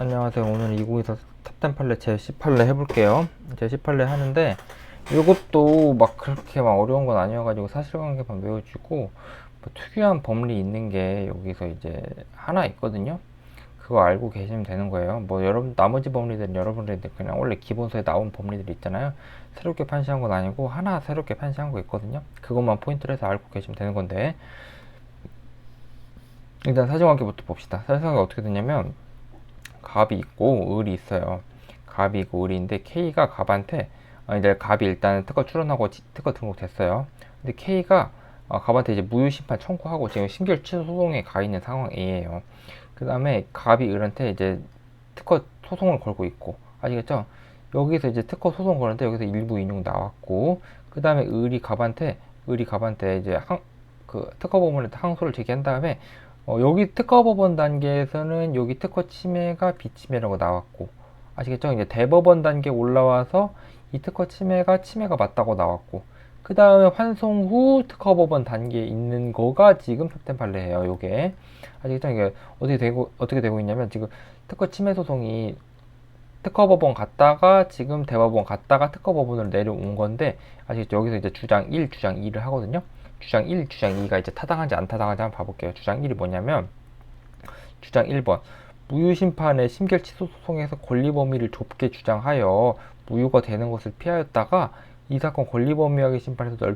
안녕하세요. 오늘 2024 탑10 판례 제 10판례 해볼게요. 제 10판례 하는데 이것도 막 그렇게 막 어려운 건 아니어가지고 사실관계만 외워주고 뭐 특유한 법리 있는 게 여기서 이제 하나 있거든요. 그거 알고 계시면 되는 거예요. 뭐 여러분 나머지 법리들은 여러분들 그냥 원래 기본서에 나온 법리들 있잖아요. 새롭게 판시한 건 아니고 하나 새롭게 판시한 거 있거든요. 그것만 포인트로 해서 알고 계시면 되는 건데 일단 사실관계부터 봅시다. 사실관계 어떻게 되냐면 갑이 있고 을이 있어요. 갑이 있고 을인데 K가 갑한테 이제 갑이 일단 특허 출원하고 특허 등록됐어요. 근데 K가 갑한테 이제 무효심판 청구하고 지금 심결 취소 소송에 가 있는 상황이에요. 그 다음에 갑이 을한테 이제 특허 소송을 걸고 있고, 아시겠죠? 여기서 이제 특허 소송 거는데 여기서 일부 인용 나왔고, 그 다음에 을이 갑한테 이제 그 특허법원에 항소를 제기한 다음에 여기 특허법원 단계에서는 여기 특허 침해가 비침해라고 나왔고, 아시겠죠? 이제 대법원 단계 올라와서 이 특허 침해가 맞다고 나왔고, 그 다음에 환송 후 특허법원 단계에 있는 거가 지금 탑10 판례예요. 요게 아시겠죠? 이게 어떻게 되고 있냐면 지금 특허 침해 소송이 특허법원 갔다가 지금 대법원 갔다가 특허법원으로 내려온 건데, 아시겠죠? 여기서 이제 주장 1, 주장 2를 하거든요. 주장 1, 주장 2가 이제 타당한지 안 타당한지 한번 봐볼게요. 주장 1이 뭐냐면 주장 1번 무효심판의 심결 취소 소송에서 권리 범위를 좁게 주장하여 무효가 되는 것을 피하였다가 이 사건 권리 범위하게 심판해서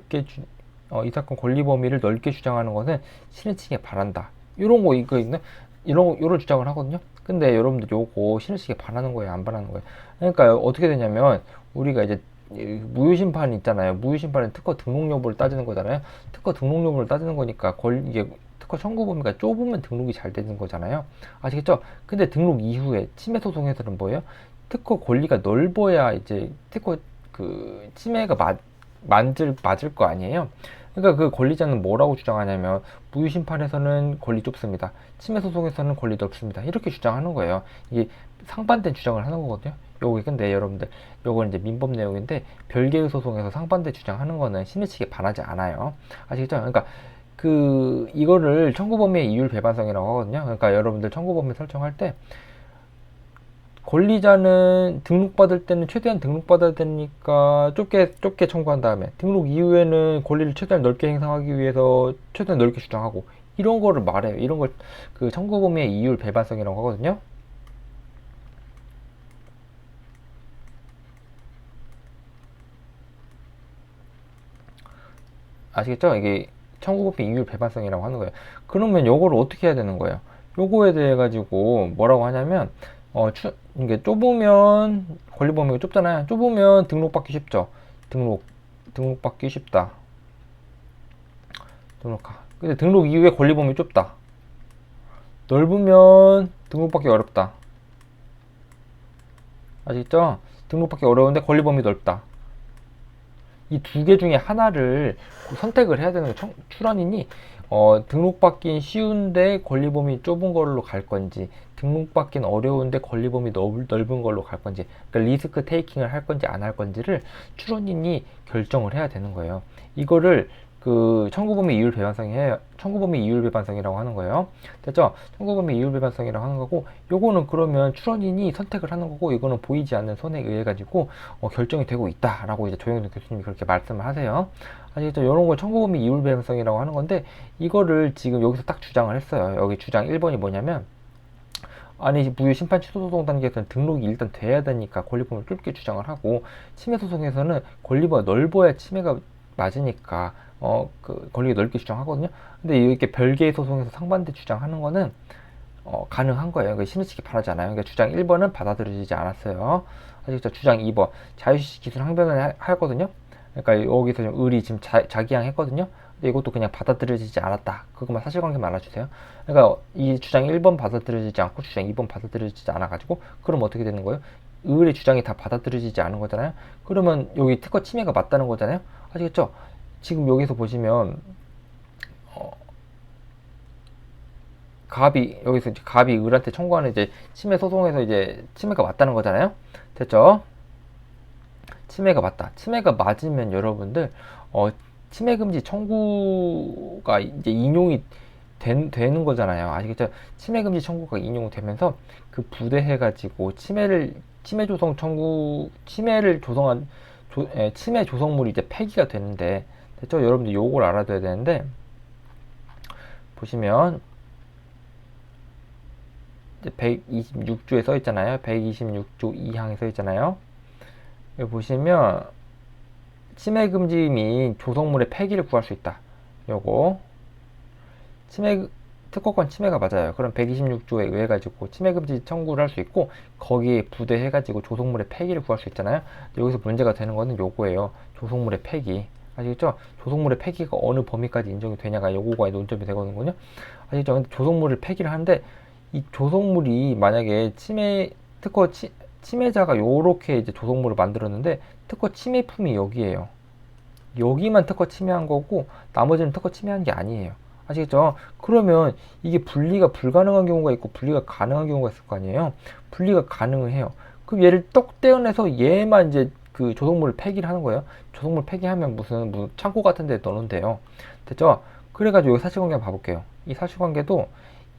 이 사건 권리 범위를 넓게 주장하는 것은 신의측에 반한다. 이런 거 이거 있네. 이런 주장을 하거든요. 근데 여러분들 요거 신의측에 반하는 거예요, 안 반하는 거예요? 그러니까 어떻게 되냐면 우리가 이제 무효심판 있잖아요. 무효심판은 특허 등록 여부를 따지는 거잖아요. 특허 등록 여부를 따지는 거니까 이게 특허 청구 범위가 좁으면 등록이 잘 되는 거잖아요. 아시겠죠? 근데 등록 이후에 침해 소송에서는 뭐예요? 특허 권리가 넓어야 이제 특허 그 침해가 맞을 거 아니에요. 그러니까 그 권리자는 뭐라고 주장하냐면 무효심판에서는 권리 좁습니다. 침해 소송에서는 권리 넓습니다. 이렇게 주장하는 거예요. 이게 상반된 주장을 하는 거거든요. 요거 근데 여러분들 요건 이제 민법 내용인데 별개의 소송에서 상반된 주장하는 거는 신의 측에 반하지 않아요. 아시겠죠? 그러니까 그 이거를 청구범위의 이율 배반성이라고 하거든요. 그러니까 여러분들 청구범위 설정할 때 권리자는 등록받을 때는 최대한 등록받아야 되니까 좁게 청구한 다음에 등록 이후에는 권리를 최대한 넓게 행사하기 위해서 최대한 넓게 주장하고 이런 거를 말해요. 이런 걸 그 청구 범위의 이율 배반성이라고 하거든요. 아시겠죠? 이게 청구 범위 이율 배반성이라고 하는 거예요. 그러면 요거를 어떻게 해야 되는 거예요? 요거에 대해 가지고 뭐라고 하냐면 이게 좁으면 권리 범위가 좁잖아요. 좁으면 등록받기 쉽죠. 등록받기 쉽다. 근데 등록 이후에 권리 범위 좁다. 넓으면 등록받기 어렵다. 아시겠죠? 등록받기 어려운데 권리 범위 넓다. 이 두 개 중에 하나를 선택을 해야 되는 거예요. 출원인이 등록받긴 쉬운데 권리 범위 좁은 걸로 갈 건지, 등록받긴 어려운데 권리 범위 넓은 걸로 갈 건지, 그러니까 리스크 테이킹을 할 건지 안 할 건지를 출원인이 결정을 해야 되는 거예요. 이거를 그 청구범위 이율 배반성이라고 하는 거예요. 됐죠? 청구범위 이율 배반성이라고 하는 거고, 요거는 그러면 출원인이 선택을 하는 거고, 이거는 보이지 않는 손에 의해 가지고 결정이 되고 있다라고 이제 조영준 교수님이 그렇게 말씀을 하세요. 아시겠죠? 이런 걸 청구범위 이율 배반성이라고 하는 건데, 이거를 지금 여기서 딱 주장을 했어요. 여기 주장 1번이 뭐냐면, 아니 무효 심판 취소 소송 단계에서는 등록이 일단 돼야 되니까 권리범위를 좁게 주장을 하고, 침해 소송에서는 권리범위가 넓어야 침해가 맞으니까 그 권리가 넓게 주장하거든요. 근데 이렇게 별개의 소송에서 상반대 주장하는 거는 가능한 거예요. 그러니까 신의측이 바라지 않아요. 그러니까 주장 1번은 받아들여지지 않았어요. 아시겠죠? 주장 2번 자유시 기술 항변을 하거든요. 그러니까 여기서 좀 을이 지금 자기양 했거든요. 근데 이것도 그냥 받아들여지지 않았다. 그것만 사실관계만 알아주세요. 그러니까 이 주장 1번 받아들여지지 않고 주장 2번 받아들여지지 않아가지고, 그럼 어떻게 되는 거예요? 을의 주장이 다 받아들여지지 않은 거잖아요. 그러면 여기 특허 침해가 맞다는 거잖아요. 아시겠죠? 지금 여기서 보시면 여기서 이제 갑이 을한테 청구하는 이제 침해 소송에서 이제 침해가 맞다는 거잖아요. 됐죠? 침해가 맞다. 침해가 맞으면 여러분들 침해 금지 청구가 이제 인용이 되는 거잖아요. 아시겠죠? 침해 금지 청구가 인용되면서 그 부대해가지고 침해를 조성한 침해 조성물이 이제 폐기가 되는데, 됐죠? 여러분들 요걸 알아둬야 되는데, 보시면 이제 126조에 써 있잖아요. 126조 2항에 써 있잖아요. 여기 보시면 침해 금지 및 조성물의 폐기를 구할 수 있다. 요거 침해 특허권 침해가 맞아요. 그럼 126조에 의해 가지고 침해 금지 청구를 할 수 있고, 거기에 부대해 가지고 조성물의 폐기를 구할 수 있잖아요. 여기서 문제가 되는 거는 요거예요. 조성물의 폐기. 아시겠죠? 조성물의 폐기가 어느 범위까지 인정이 되냐가 요거가 논점이 되거든요. 아시겠죠? 근데 조성물을 폐기를 하는데, 이 조성물이 만약에 침해자가 요렇게 이제 조성물을 만들었는데, 특허 침해품이 여기에요. 여기만 특허 침해한 거고 나머지는 특허 침해한 게 아니에요. 아시겠죠? 그러면 이게 분리가 불가능한 경우가 있고 분리가 가능한 경우가 있을 거 아니에요. 분리가 가능해요. 그럼 얘를 똑 떼어내서 얘만 이제 그 조성물을 폐기를 하는 거예요. 조성물 폐기하면 무슨 창고 같은 데 넣는데요. 됐죠? 그래가지고 여기 사실관계 한번 봐볼게요. 이 사실관계도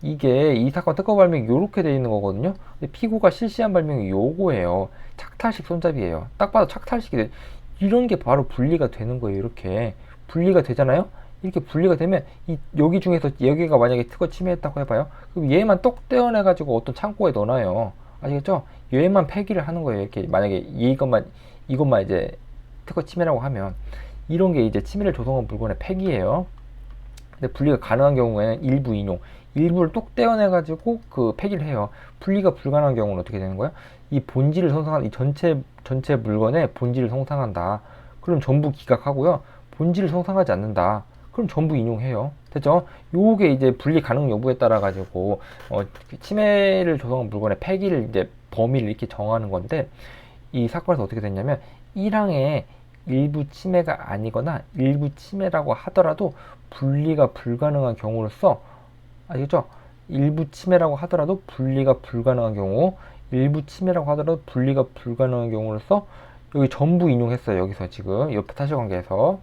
이게 이 사건 특허 발명이 요렇게 돼 있는 거거든요. 근데 피고가 실시한 발명이 요거예요. 착탈식 손잡이에요. 딱 봐도 착탈식이 이런 게 바로 분리가 되는 거예요. 이렇게 분리가 되잖아요. 이렇게 분리가 되면 여기 중에서 여기가 만약에 특허 침해했다고 해봐요. 그럼 얘만 똑 떼어내 가지고 어떤 창고에 넣어놔요. 아시겠죠? 얘만 폐기를 하는 거예요. 이렇게 만약에 이것만 이제 특허 침해라고 하면 이런 게 이제 침해를 조성한 물건의 폐기예요. 근데 분리가 가능한 경우에는 일부 인용, 일부를 똑 떼어내 가지고 그 폐기를 해요. 분리가 불가능한 경우는 어떻게 되는 거야? 이 본질을 형성한 이 전체 물건의 본질을 형성한다. 그럼 전부 기각하고요. 본질을 형성하지 않는다. 그럼 전부 인용해요. 됐죠? 요게 이제 분리 가능 여부에 따라 가지고 침해를 조성한 물건의 폐기를 이제 범위를 이렇게 정하는 건데, 이 사건에서 어떻게 됐냐면 1항에 일부 침해가 아니거나 일부 침해라고 하더라도 분리가 불가능한 경우로서, 아시겠죠? 일부 침해라고 하더라도 분리가 불가능한 경우, 일부 침해라고 하더라도 분리가 불가능한 경우로서 여기 전부 인용했어요. 여기서 지금 옆에 사실관계에서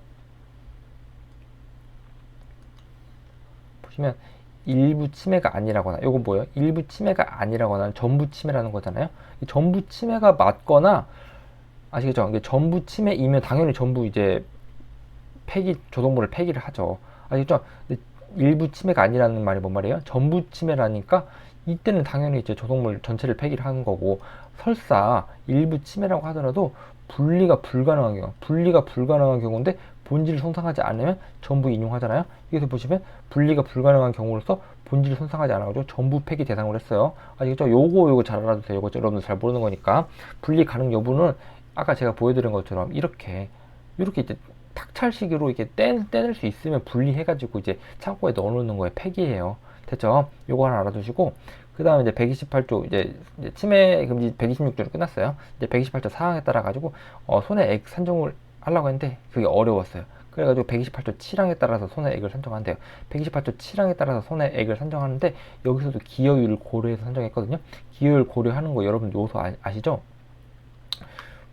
보시면 일부 침해가 아니라거나, 요거 뭐예요? 일부 침해가 아니라거나 전부 침해라는 거잖아요. 전부 침해가 맞거나, 아시겠죠? 이게 전부 침해이면 당연히 전부 이제 조성물을 폐기를 하죠. 아시겠죠? 근데 일부 침해가 아니라는 말이 뭔 말이에요? 전부 침해라니까 이때는 당연히 이제 조성물 전체를 폐기를 하는 거고, 설사 일부 침해라고 하더라도 분리가 불가능한 경우인데 본질을 손상하지 않으면 전부 인용하잖아요. 여기서 보시면 분리가 불가능한 경우로서 본질을 손상하지 않아가지고 전부 폐기 대상으로 했어요. 아시겠죠? 요거 잘 알아두세요. 요거 여러분들 잘 모르는 거니까. 분리 가능 여부는 아까 제가 보여드린 것처럼 이렇게 이제 탁찰식으로 이렇게 떼낼 수 있으면 분리해가지고 이제 창고에 넣어놓는 거에 폐기예요. 됐죠? 요거 하나 알아두시고, 그 다음에 이제 128조 이제 침해 금지 126조로 끝났어요. 이제 128조 사항에 따라 가지고 손해액 산정을 하려고 했는데 그게 어려웠어요. 그래가지고 128조 7항에 따라서 손해액을 산정한대요. 128조 7항에 따라서 손해액을 산정하는데 여기서도 기여율을 고려해서 산정했거든요. 기여율 고려하는 거 여러분 요소 아시죠?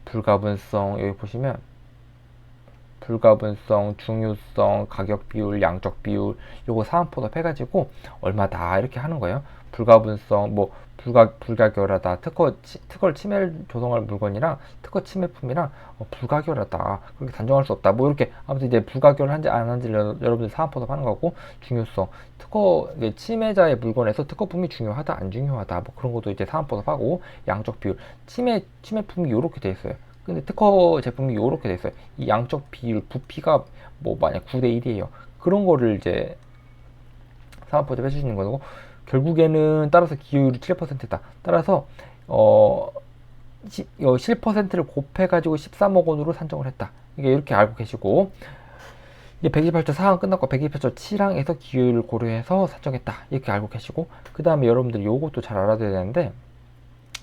불가분성, 여기 보시면 불가분성, 중요성, 가격 비율, 양적 비율, 요거 사항포섭 해가지고 얼마다 이렇게 하는 거예요. 불가분성, 뭐 불가결하다, 특허를 침해를 조성할 물건이랑 특허 침해품이랑 불가결하다, 그렇게 단정할 수 없다, 뭐 이렇게 아무튼 이제 불가결한지 안 한지를 여러분들 사항포섭 하는 거고, 중요성, 침해자의 물건에서 특허품이 중요하다 안 중요하다, 뭐 그런 것도 이제 사항포섭 하고, 양적 비율, 침해품이 요렇게 돼 있어요. 근데 특허 제품이 요렇게 돼 있어요. 이 양적 비율, 부피가 뭐 만약 9대 1이에요. 그런 거를 이제 사업보조 해주시는 거고, 결국에는 따라서 기여율이 7%다. 따라서 실퍼센트를 곱해가지고 13억 원으로 산정을 했다. 이게 이렇게 알고 계시고, 이제 128조 4항 끝났고 128조 7항에서 기여율을 고려해서 산정했다. 이렇게 알고 계시고, 그 다음에 여러분들 요것도 잘 알아둬야 되는데,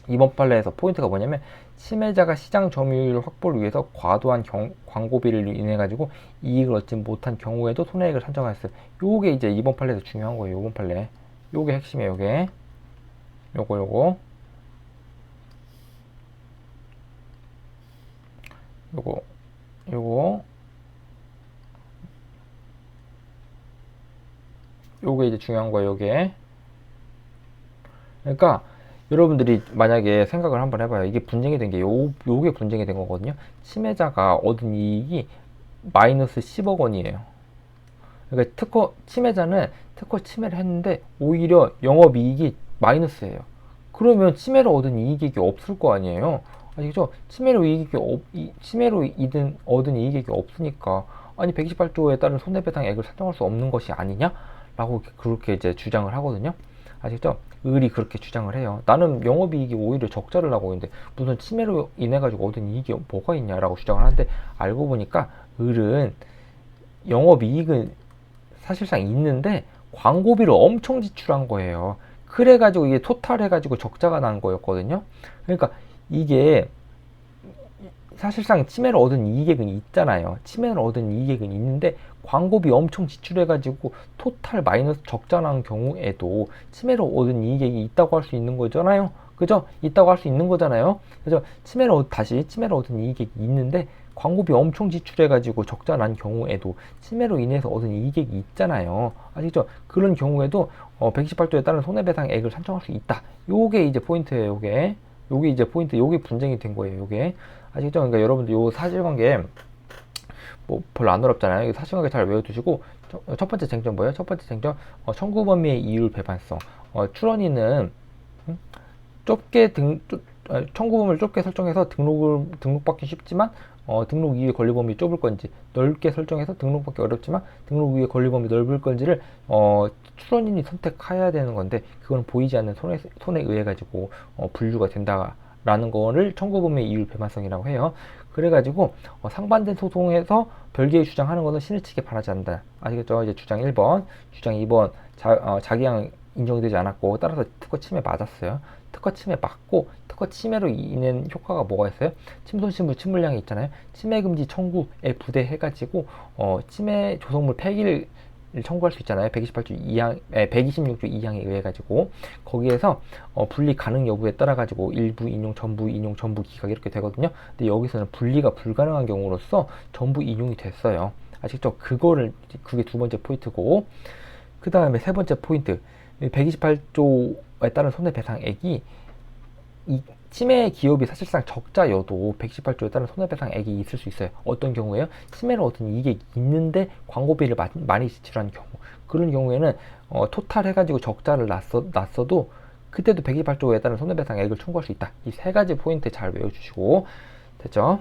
이번 판례에서 포인트가 뭐냐면 침해자가 시장 점유율 확보를 위해서 과도한 광고비를 인해 가지고 이익을 얻지 못한 경우에도 손해액을 산정하였어요. 요게 이제 이번 판례에서 중요한 거예요. 이번 판례. 요게 핵심이에요. 요게. 요거. 요게 이제 중요한 거예요, 이게. 그러니까 여러분들이 만약에 생각을 한번 해봐요. 이게 분쟁이 된 게 요게 분쟁이 된 거거든요. 침해자가 얻은 이익이 마이너스 10억 원이에요. 그러니까 침해자는 특허 침해를 했는데 오히려 영업이익이 마이너스예요. 그러면 침해로 얻은 이익이 없을 거 아니에요. 아시죠? 침해로 얻은 이익이 없으니까 아니 128조에 따른 손해배상액을 산정할 수 없는 것이 아니냐라고 그렇게 이제 주장을 하거든요. 아시죠? 을이 그렇게 주장을 해요. 나는 영업이익이 오히려 적자를 나고 있는데 무슨 침해로 인해 가지고 얻은 이익이 뭐가 있냐라고 주장을 하는데 알고 보니까 을은 영업이익은 사실상 있는데 광고비를 엄청 지출한 거예요. 그래가지고 이게 토탈 해가지고 적자가 난 거였거든요. 그러니까 이게 사실상 침해를 얻은 이익액은 있잖아요. 침해를 얻은 이익액은 있는데 광고비 엄청 지출해가지고 토탈 마이너스 적자 난 경우에도 침해를 얻은 이익액이 있다고 할 수 있는 거잖아요. 그죠? 있다고 할 수 있는 거잖아요. 그래서 침해를 얻은 이익액이 있는데 광고비 엄청 지출해가지고 적자 난 경우에도 침해로 인해서 얻은 이익액이 있잖아요. 아시죠? 그런 경우에도 128조에 따른 손해배상액을 산정할 수 있다. 요게 이제 포인트예요. 요게 이제 포인트, 요게 분쟁이 된 거예요. 요게 아시죠? 그러니까 여러분들 요 사실관계 뭐 별로 안 어렵잖아요. 사실관계 잘 외워두시고 첫 번째 쟁점 뭐예요? 첫 번째 쟁점 청구 범위의 이율 배반성. 출원인은 청구 범위를 좁게 설정해서 등록받기 쉽지만 등록 이후의 권리 범위 좁을 건지, 넓게 설정해서 등록받기 어렵지만 등록 이후의 권리 범위 넓을 건지를 출원인이 선택해야 되는 건데 그건 보이지 않는 손에 의해 가지고 분류가 된다라는 거를 청구 범위의 이율 배반성이라고 해요. 그래가지고 상반된 소송에서 별개의 주장하는 것은 신을 치게 바라지 않는다. 아시겠죠? 이제 주장 1번, 주장 2번 자기양 인정되지 않았고 따라서 특허 침해 맞았어요. 특허 침해 맞고 특허 침해로 인한 효과가 뭐가 있어요? 침손신물 침물량이 있잖아요. 침해금지 청구에 부대해가지고 침해 조성물 폐기를 청구할 수 있잖아요. 126조 2항에 의해 가지고 거기에서 분리 가능 여부에 따라 가지고 일부 인용, 전부 인용, 전부 기각 이렇게 되거든요. 근데 여기서는 분리가 불가능한 경우로서 전부 인용이 됐어요. 아시겠죠? 그게 두 번째 포인트고, 그 다음에 세 번째 포인트 128조에 따른 손해배상액이 침해 기업이 사실상 적자여도 118조에 따른 손해배상액이 있을 수 있어요. 어떤 경우에요? 침해를 얻은 이익이 있는데 광고비를 많이 지출한 경우, 그런 경우에는 토탈 해가지고 적자를 났어도 그때도 128조에 따른 손해배상액을 청구할 수 있다. 이 세 가지 포인트 잘 외워주시고 됐죠?